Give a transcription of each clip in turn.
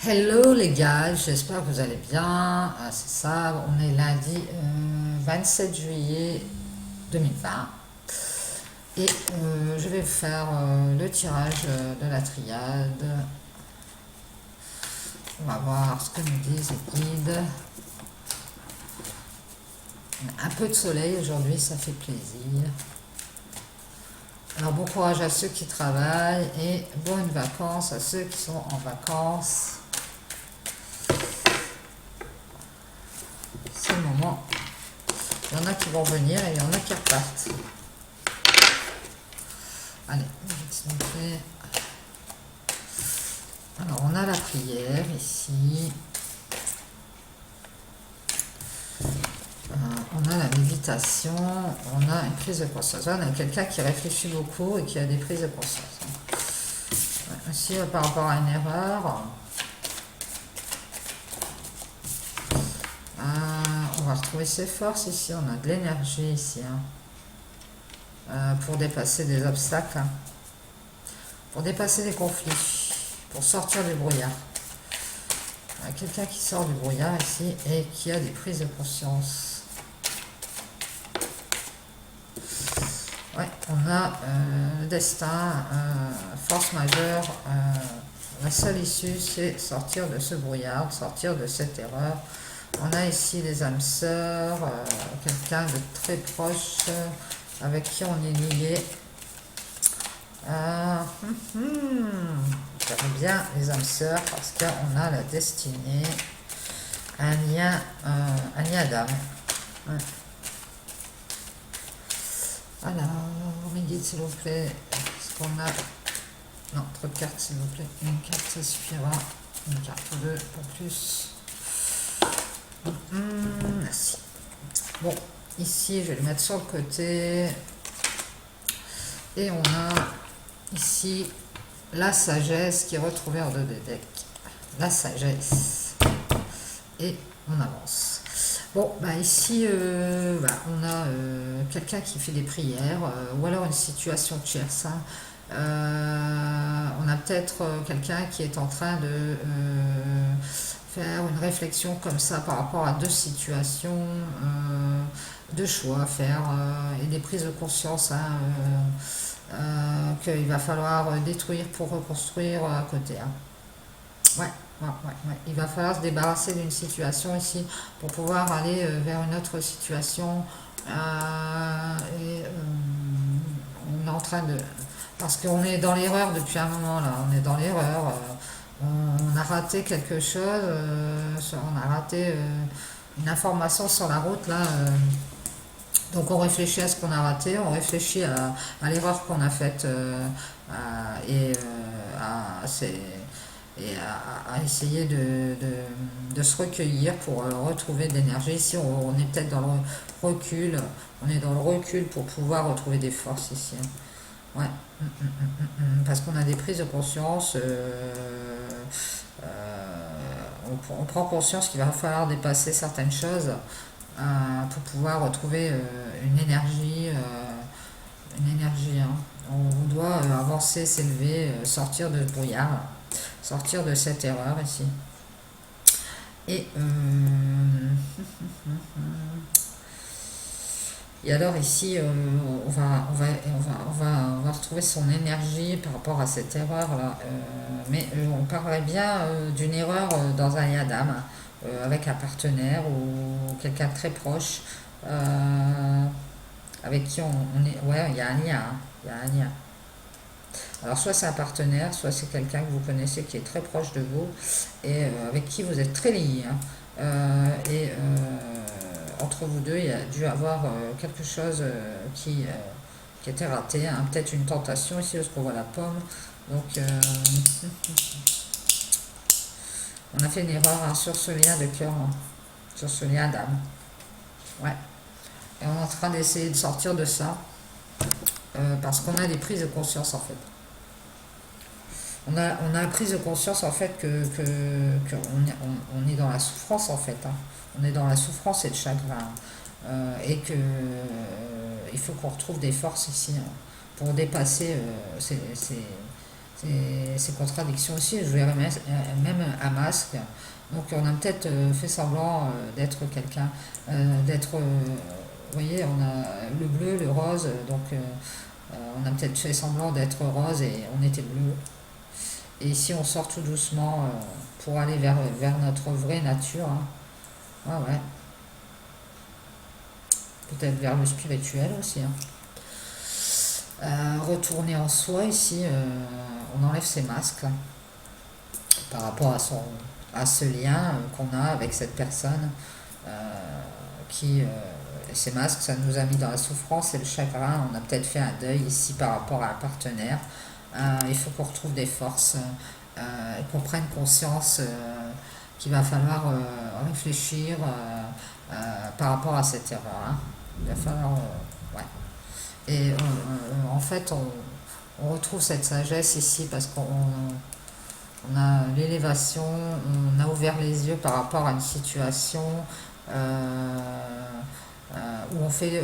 Hello les gars, j'espère que vous allez bien. C'est ça, on est lundi 27 juillet 2020 et je vais faire le tirage de la triade. On va voir ce que nous disent les guides. Un peu de soleil aujourd'hui, ça fait plaisir. Alors bon courage à ceux qui travaillent et bonnes vacances à ceux qui sont en vacances. C'est le moment. Il y en a qui vont venir et il y en a qui repartent. Allez, s'il vous plaît. Alors, on a la prière ici. On a la méditation. On a une prise de conscience. On a quelqu'un qui réfléchit beaucoup et qui a des prises de conscience. Ouais, ici, par rapport à une erreur. On va retrouver ses forces ici. On a de l'énergie ici. Pour dépasser des obstacles. Pour dépasser des conflits. Pour sortir du brouillard. Quelqu'un qui sort du brouillard ici et qui a des prises de conscience. Ouais, on a le destin, force majeure. La seule issue, c'est sortir de ce brouillard, sortir de cette erreur. On a ici les âmes sœurs, quelqu'un de très proche avec qui on est lié. J'aime bien les âmes sœurs parce qu'on a la destinée, un lien d'âme. Ouais. Alors, mes guides s'il vous plaît, est-ce qu'on a... Non, trop de cartes s'il vous plaît, une carte ça suffira, une carte ou deux pour plus. Merci. Bon, ici je vais le mettre sur le côté. Et on a ici la sagesse qui est retrouvée en 2 des decks. La sagesse. Et on avance. Bon, bah ici, on a quelqu'un qui fait des prières, ou alors une situation tierce. On a peut-être quelqu'un qui est en train de faire une réflexion comme ça par rapport à 2 situations, 2 choix à faire, et des prises de conscience. Qu'il va falloir détruire pour reconstruire à côté. Ouais. Il va falloir se débarrasser d'une situation ici pour pouvoir aller vers une autre situation. Et on est en train de... Parce qu'on est dans l'erreur depuis un moment là, on est dans l'erreur. On a raté quelque chose, on a raté une information sur la route là. Donc on réfléchit à ce qu'on a raté, on réfléchit à l'erreur qu'on a faite et à essayer de se recueillir pour retrouver de l'énergie. Ici on est peut-être dans le recul, on est dans le recul pour pouvoir retrouver des forces ici. Ouais. Parce qu'on a des prises de conscience, on prend conscience qu'il va falloir dépasser certaines choses pour pouvoir retrouver une énergie. On doit avancer, s'élever, sortir de ce brouillard, sortir de cette erreur ici. Et alors ici, on va retrouver son énergie par rapport à cette erreur là. Mais on parlerait bien d'une erreur dans un lien d'âme, avec un partenaire ou quelqu'un de très proche, avec qui on est. Ouais, il y a un lien. Il y a un lien. Alors soit c'est un partenaire, soit c'est quelqu'un que vous connaissez qui est très proche de vous et avec qui vous êtes très liés. Entre vous deux, il y a dû avoir quelque chose qui était raté, peut-être une tentation ici parce qu'on voit la pomme. Donc on a fait une erreur sur ce lien de cœur, sur ce lien d'âme. Ouais. Et on est en train d'essayer de sortir de ça parce qu'on a des prises de conscience en fait. On a prise de conscience en fait on est dans la souffrance en fait. On est dans la souffrance et le chagrin. Et que il faut qu'on retrouve des forces ici pour dépasser ces ces contradictions aussi, je verrais même un masque. Donc on a peut-être fait semblant d'être quelqu'un, d'être, vous voyez, on a le bleu, le rose, donc on a peut-être fait semblant d'être rose et on était bleu. Et ici on sort tout doucement pour aller vers notre vraie nature. Hein. Ah ouais. Peut-être vers le spirituel aussi. Hein. Retourner en soi ici, on enlève ses masques là, par rapport à ce lien qu'on a avec cette personne qui ces masques, ça nous a mis dans la souffrance et le chagrin. On a peut-être fait un deuil ici par rapport à un partenaire. Il faut qu'on retrouve des forces et qu'on prenne conscience qu'il va falloir réfléchir par rapport à cette erreur. Hein. Il va falloir... ouais. Et en fait, on retrouve cette sagesse ici parce qu'on a l'élévation, on a ouvert les yeux par rapport à une situation où on fait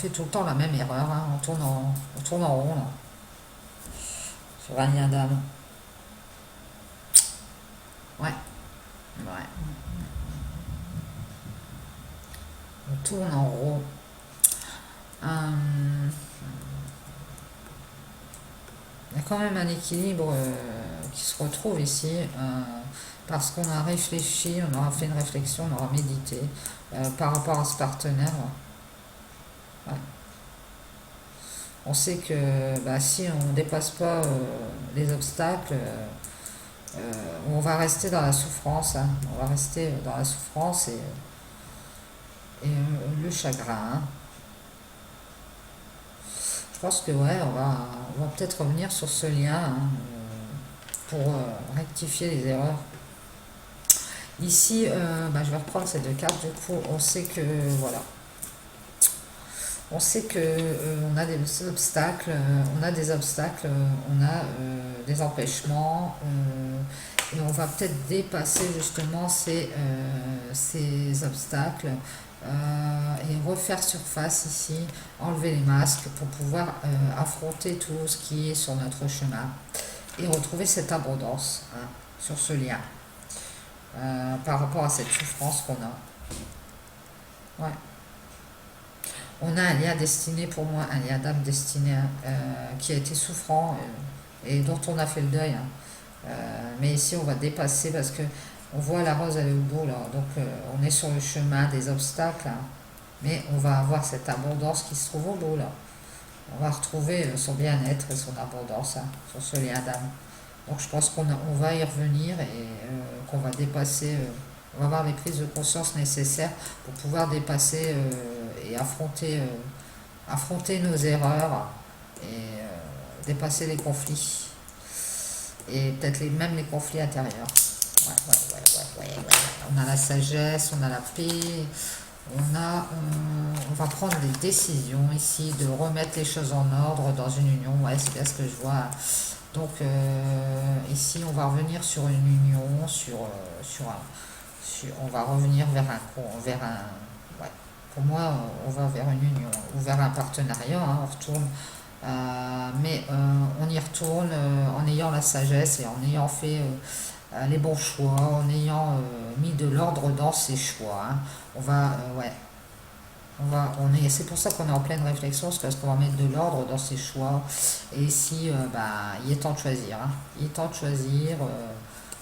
tout le temps la même erreur. Hein. On tourne en rond là, sur un lien d'âme. Ouais, ouais. On tourne en rond. Il y a quand même un équilibre qui se retrouve ici parce qu'on a réfléchi, on aura fait une réflexion, on aura médité par rapport à ce partenaire. Ouais. On sait que si on ne dépasse pas les obstacles, on va rester dans la souffrance. Hein. On va rester dans la souffrance et le chagrin. Hein. Je pense que ouais, on va peut-être revenir sur ce lien hein, pour rectifier les erreurs. Ici, je vais reprendre ces deux cartes. Du coup, on sait que voilà, on sait que on a des obstacles, on a des empêchements, et on va peut-être dépasser justement ces obstacles. Et refaire surface ici, enlever les masques pour pouvoir affronter tout ce qui est sur notre chemin et retrouver cette abondance hein, sur ce lien par rapport à cette souffrance qu'on a. Ouais. On a un lien destiné pour moi, un lien d'âme destiné qui a été souffrant et dont on a fait le deuil. Hein. Mais ici on va dépasser parce que on voit la rose aller au bout là, donc on est sur le chemin des obstacles, hein, mais on va avoir cette abondance qui se trouve au bout là. On va retrouver son bien-être et son abondance hein, sur ce lien d'âme. Donc je pense qu'on va y revenir et qu'on va dépasser, on va avoir les prises de conscience nécessaires pour pouvoir dépasser et affronter nos erreurs et dépasser les conflits et peut-être même les conflits intérieurs. Ouais. On a la sagesse, on a la paix, on va prendre des décisions ici, de remettre les choses en ordre dans une union. Ouais, c'est bien ce que je vois. Donc ici, on va revenir sur une union, on va revenir vers un, ouais. Pour moi, on va vers une union ou vers un partenariat. Hein, on retourne. Mais on y retourne en ayant la sagesse et en ayant fait les bons choix, en ayant mis de l'ordre dans ses choix. Hein. C'est pour ça qu'on est en pleine réflexion, c'est parce qu'on va mettre de l'ordre dans ses choix. Et ici, il est temps de choisir. Hein. Il est temps de choisir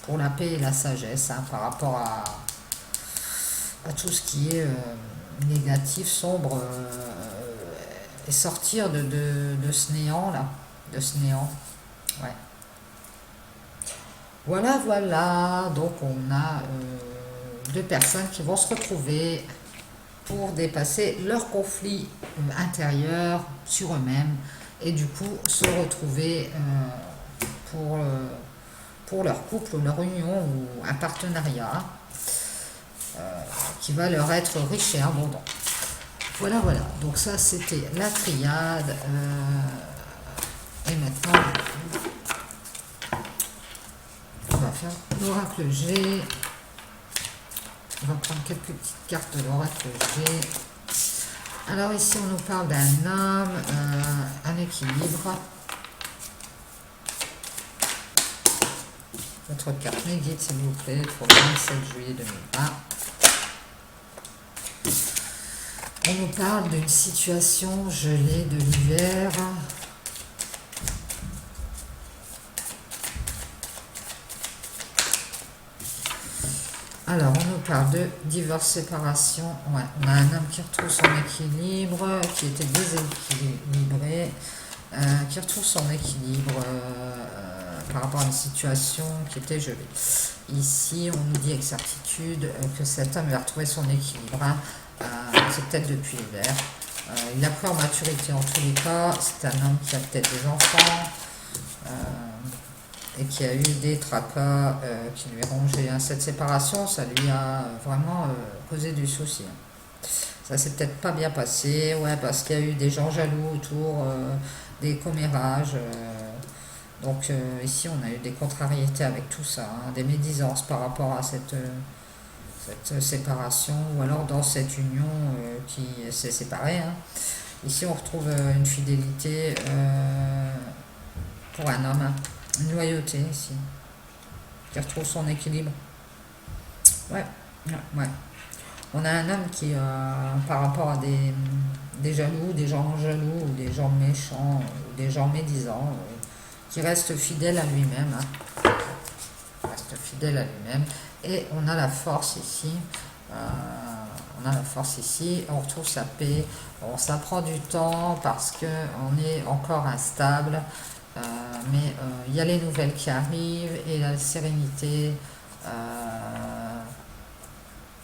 pour la paix et la sagesse hein, par rapport à tout ce qui est négatif, sombre, et sortir de ce néant là, de ce néant. Ouais. Voilà, donc on a deux personnes qui vont se retrouver pour dépasser leur conflit intérieur sur eux-mêmes et du coup se retrouver pour leur couple ou leur union ou un partenariat qui va leur être riche et abondant. Voilà, donc ça c'était la triade et maintenant on va faire l'oracle G. On va prendre quelques petites cartes de l'oracle G. Alors ici on nous parle d'un homme, un équilibre. Votre carte mes guides, s'il vous plaît, pour le 27 juillet 2020. On nous parle d'une situation gelée de l'hiver. Alors, on nous parle de divorce, séparation. Ouais, on a un homme qui retrouve son équilibre, qui était déséquilibré, qui retrouve son équilibre par rapport à une situation qui était gelée. Ici, on nous dit avec certitude que cet homme va retrouver son équilibre. Hein. C'est peut-être depuis l'hiver. Il a pris en maturité en tous les cas. C'est un homme qui a peut-être des enfants. Et qui a eu des tracas qui lui ont rongé. Hein. Cette séparation, ça lui a vraiment causé du souci. Hein. Ça s'est peut-être pas bien passé, ouais, parce qu'il y a eu des gens jaloux autour, des commérages. Donc ici, on a eu des contrariétés avec tout ça, hein, des médisances par rapport à cette séparation, ou alors dans cette union qui s'est séparée. Hein. Ici, on retrouve une fidélité pour un homme. Hein. Une loyauté ici, qui retrouve son équilibre. Ouais, ouais. On a un homme qui, par rapport à des jaloux, des gens jaloux, ou des gens méchants, ou des gens médisants, qui reste fidèle à lui-même. Hein. Reste fidèle à lui-même. Et on a la force ici. On a la force ici. On retrouve sa paix. Bon, ça prend du temps parce qu'on est encore instable. Mais il y a les nouvelles qui arrivent et la sérénité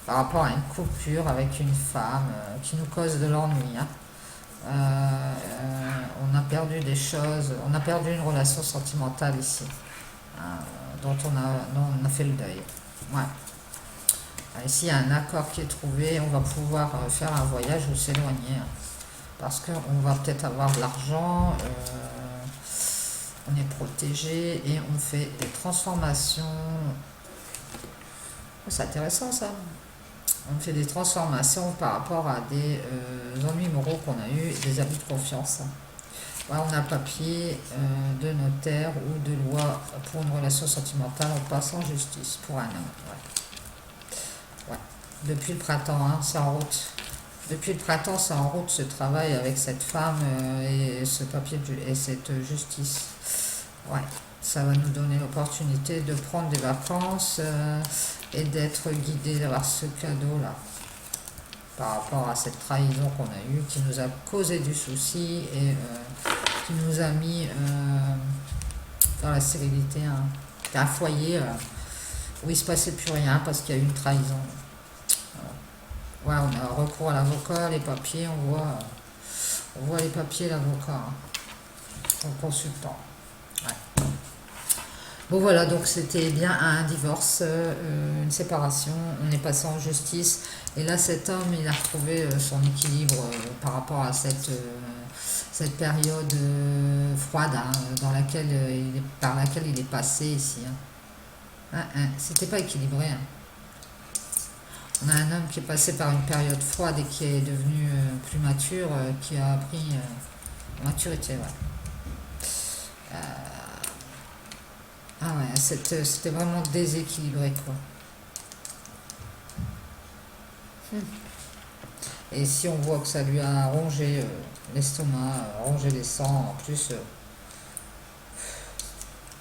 par rapport à une coupure avec une femme qui nous cause de l'ennui. Hein. On a perdu des choses, on a perdu une relation sentimentale ici, dont on a fait le deuil. Ouais. Ici, il y a un accord qui est trouvé, on va pouvoir faire un voyage ou s'éloigner, hein, parce qu'on va peut-être avoir de l'argent. On est protégé et on fait des transformations. C'est intéressant ça. On fait des transformations par rapport à des ennuis moraux qu'on a eu, des abus de confiance. Ouais, on a un papier de notaire ou de loi pour une relation sentimentale, on passe en justice pour un homme. Ouais. Ouais. Depuis le printemps, hein, c'est en route. Depuis le printemps, c'est en route ce travail avec cette femme et ce papier et cette justice. Ouais, ça va nous donner l'opportunité de prendre des vacances et d'être guidé, d'avoir ce cadeau-là par rapport à cette trahison qu'on a eue, qui nous a causé du souci et qui nous a mis dans la sérénité. Hein. C'était un foyer où il ne se passait plus rien parce qu'il y a eu une trahison. Ouais, on a recours à l'avocat, les papiers, on voit les papiers, l'avocat, hein, au consultant. Ouais. Bon voilà, donc c'était bien un divorce, une séparation, on est passé en justice, et là cet homme, il a retrouvé son équilibre par rapport à cette période froide, hein, par laquelle il est passé ici. Hein. C'était pas équilibré. Hein. On a un homme qui est passé par une période froide et qui est devenu plus mature, qui a appris maturité. Ouais. Ah ouais, c'était vraiment déséquilibré, quoi. Et ici, on voit que ça lui a rongé l'estomac, rongé les sangs. En plus,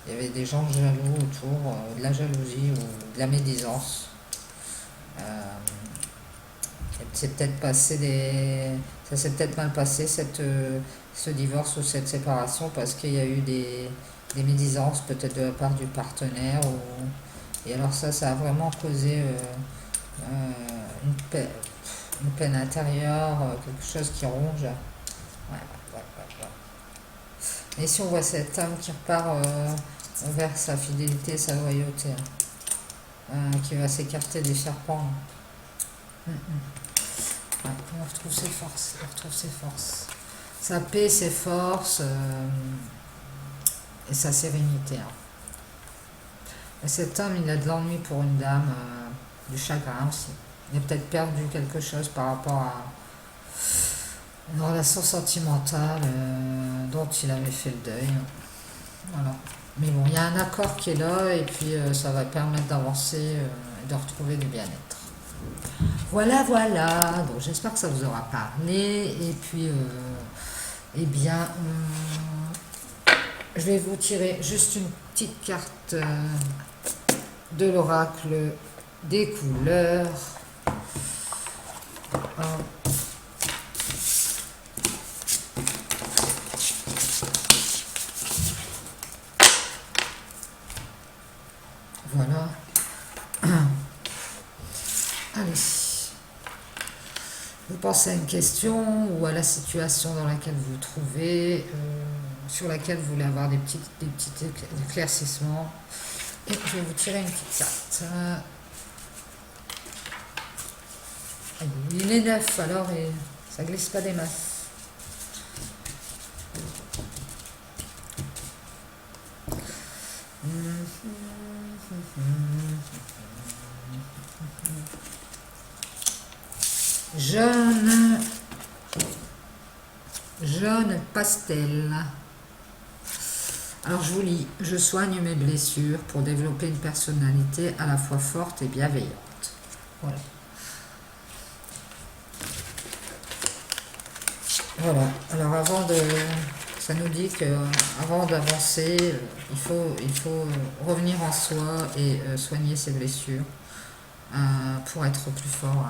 il y avait des gens jaloux autour, de la jalousie ou de la médisance. C'est peut-être ça s'est peut-être mal passé ce divorce ou cette séparation parce qu'il y a eu des médisances peut-être de la part du partenaire et alors ça a vraiment causé une peine intérieure, quelque chose qui ronge. Ouais. Et si on voit cet homme qui repart vers sa fidélité, sa loyauté, qui va s'écarter des serpents. Ouais, on retrouve ses forces, sa paix, ses forces et sa sérénité. Hein. Et cet homme, il a de l'ennui pour une dame, du chagrin aussi. Il a peut-être perdu quelque chose par rapport à une relation sentimentale dont il avait fait le deuil. Voilà. Mais bon, il y a un accord qui est là et puis ça va permettre d'avancer et de retrouver du bien-être. Voilà, voilà. Donc j'espère que ça vous aura parlé. Et puis, eh bien, je vais vous tirer juste une petite carte de l'oracle des couleurs. Voilà. Allez. Vous pensez à une question ou à la situation dans laquelle vous vous trouvez, sur laquelle vous voulez avoir des petits éclaircissements. Et je vais vous tirer une petite carte. Il est neuf, alors et ça glisse pas des masses. Jaune pastel. Alors je vous lis, je soigne mes blessures pour développer une personnalité à la fois forte et bienveillante. Voilà. Voilà. Alors ça nous dit que avant d'avancer, il faut revenir en soi et soigner ses blessures pour être plus fort.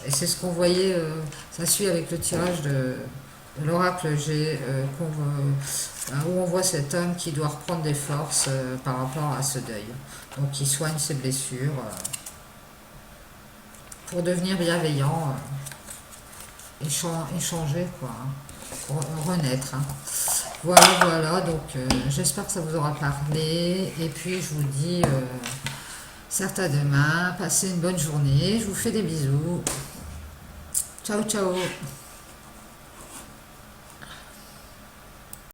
Et c'est ce qu'on voyait, ça suit avec le tirage de l'oracle G, où on voit cet homme qui doit reprendre des forces par rapport à ce deuil. Donc il soigne ses blessures pour devenir bienveillant et changer, quoi, pour renaître. Voilà, voilà, donc j'espère que ça vous aura parlé. Et puis je vous dis certes à demain, passez une bonne journée, je vous fais des bisous. Ciao, ciao.